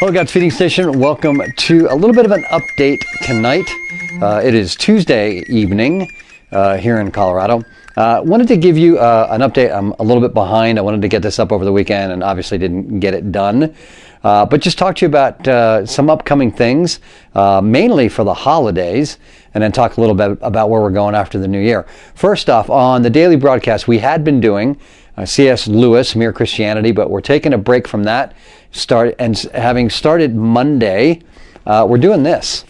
Hello, God's Feeding Station. Welcome to a little bit of an update tonight. It is Tuesday evening here in Colorado. Wanted to give you an update. I'm a little bit behind. I wanted to get this up over the weekend and obviously didn't get it done. But just talk to you about some upcoming things, mainly for the holidays, and then talk a little bit about where we're going after the new year. First off, on the daily broadcast, we had been doing C.S. Lewis, Mere Christianity, but we're taking a break from that. Having started Monday, we're doing this,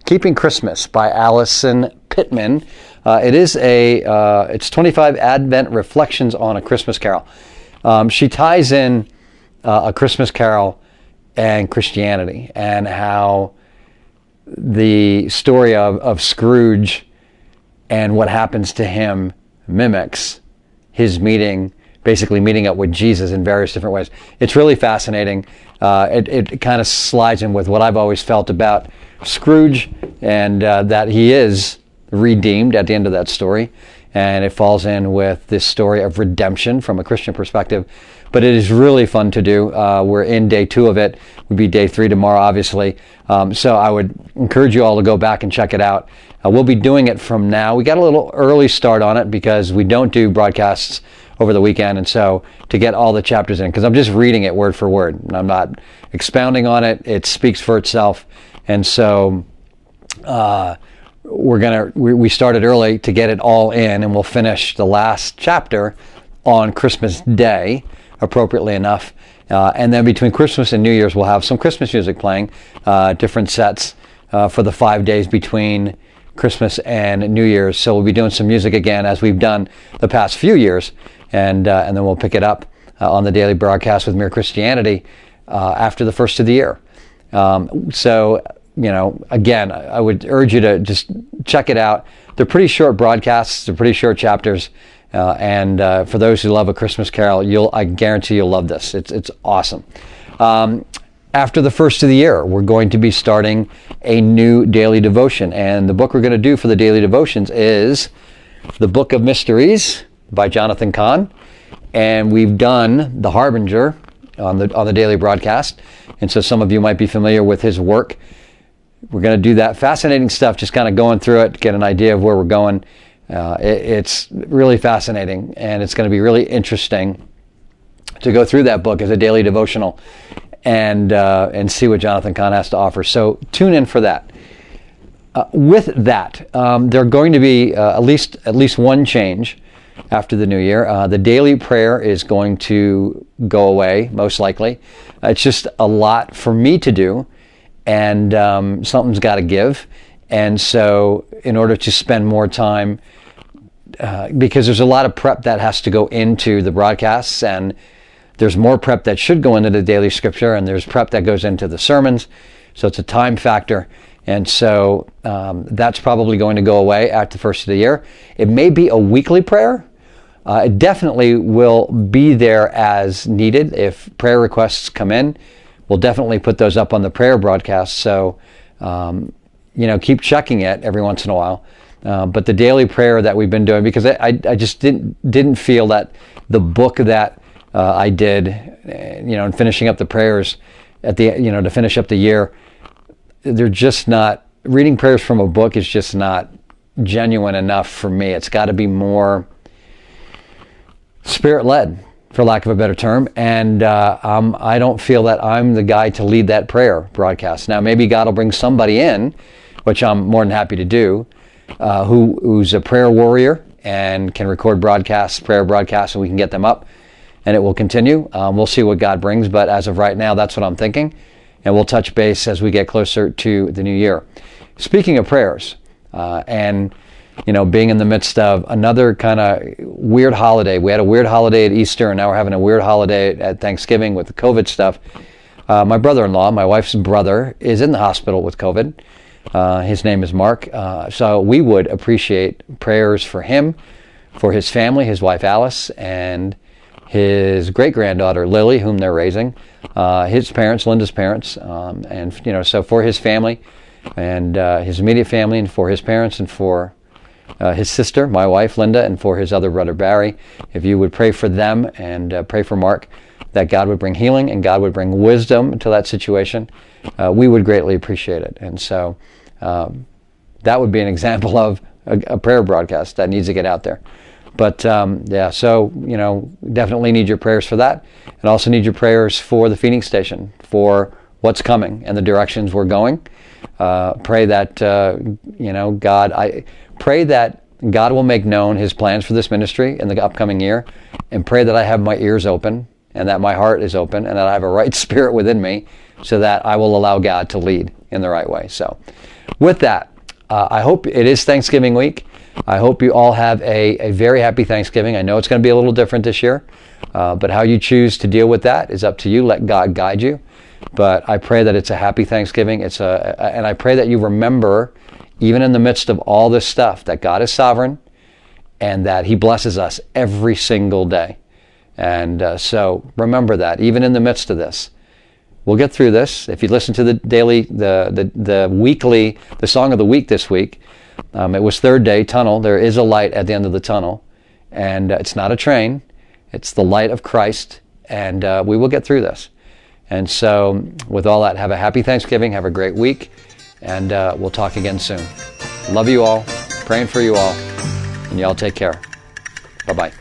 Keeping Christmas by Allison Pittman. It's 25 Advent Reflections on a Christmas Carol. She ties in A Christmas Carol and Christianity, and how the story of Scrooge and what happens to him mimics his basically meeting up with Jesus in various different ways. It's really fascinating. It kind of slides in with what I've always felt about Scrooge, and that he is redeemed at the end of that story. And it falls in with this story of redemption from a Christian perspective. But it is really fun to do. We're in day 2 of it. We'll be day 3 tomorrow, obviously. So I would encourage you all to go back and check it out. We'll be doing it from now. We got a little early start on it because we don't do broadcasts over the weekend. And so to get all the chapters in, because I'm just reading it word for word, and I'm not expounding on it. It speaks for itself. And so we started early to get it all in, and we'll finish the last chapter on Christmas Day, appropriately enough. And then between Christmas and New Year's, we'll have some Christmas music playing, different sets for the 5 days between Christmas and New Year's. So we'll be doing some music again, as we've done the past few years, and then we'll pick it up on the daily broadcast with Mere Christianity after the first of the year. So, again, I would urge you to just check it out. They're pretty short broadcasts. They're pretty short chapters. And for those who love A Christmas Carol, I guarantee you'll love this. It's awesome. After the first of the year, we're going to be starting a new daily devotion. And the book we're going to do for the daily devotions is The Book of Mysteries by Jonathan Cahn. And we've done The Harbinger on the daily broadcast. And so some of you might be familiar with his work. We're going to do that. Fascinating stuff, just kind of going through it, get an idea of where we're going. It's really fascinating, and it's going to be really interesting to go through that book as a daily devotional and see what Jonathan Cahn has to offer. So tune in for that. With that, there are going to be at least one change after the new year. The daily prayer is going to go away, most likely. It's just a lot for me to do, and something's got to give. And so in order to spend more time, because there's a lot of prep that has to go into the broadcasts, and there's more prep that should go into the daily scripture, and there's prep that goes into the sermons. So it's a time factor. And so that's probably going to go away at the first of the year. It may be a weekly prayer. It definitely will be there as needed. If prayer requests come in, we'll definitely put those up on the prayer broadcast. So, keep checking it every once in a while. But the daily prayer that we've been doing, because I just didn't feel that the book that I did, and finishing up the prayers at the, to finish up the year, they're just not, reading prayers from a book is just not genuine enough for me. It's got to be more Spirit-led, for lack of a better term. And I don't feel that I'm the guy to lead that prayer broadcast. Now, maybe God will bring somebody in, which I'm more than happy to do, who's a prayer warrior and can record prayer broadcasts, and we can get them up, and it will continue. We'll see what God brings, but as of right now, that's what I'm thinking, and we'll touch base as we get closer to the new year. Speaking of prayers, and being in the midst of another kind of weird holiday. We had a weird holiday at Easter, and now we're having a weird holiday at Thanksgiving with the COVID stuff. My brother-in-law, my wife's brother, is in the hospital with COVID. His name is Mark. So we would appreciate prayers for him, for his family, his wife Alice, and his great-granddaughter Lily, whom they're raising, his parents, Linda's parents, and so for his family and his immediate family, and for his parents, and for his sister, my wife Linda, and for his other brother Barry. If you would pray for them and pray for Mark, that God would bring healing and God would bring wisdom to that situation, we would greatly appreciate it. And so that would be an example of a prayer broadcast that needs to get out there. But yeah, so, definitely need your prayers for that. And also need your prayers for the feeding station, for what's coming and the directions we're going. Pray that, I pray that God will make known his plans for this ministry in the upcoming year, and pray that I have my ears open and that my heart is open and that I have a right spirit within me so that I will allow God to lead in the right way. So with that, I hope it is Thanksgiving week. I hope you all have a very happy Thanksgiving. I know it's going to be a little different this year, but how you choose to deal with that is up to you. Let God guide you. But I pray that it's a happy Thanksgiving. And I pray that you remember, even in the midst of all this stuff, that God is sovereign and that he blesses us every single day. And so remember that, even in the midst of this. We'll get through this. If you listen to the daily, the weekly, the song of the week this week, it was Third Day, Tunnel. There is a light at the end of the tunnel. And it's not a train. It's the light of Christ. And we will get through this. And so with all that, have a happy Thanksgiving. Have a great week. And we'll talk again soon. Love you all. Praying for you all. And y'all take care. Bye-bye.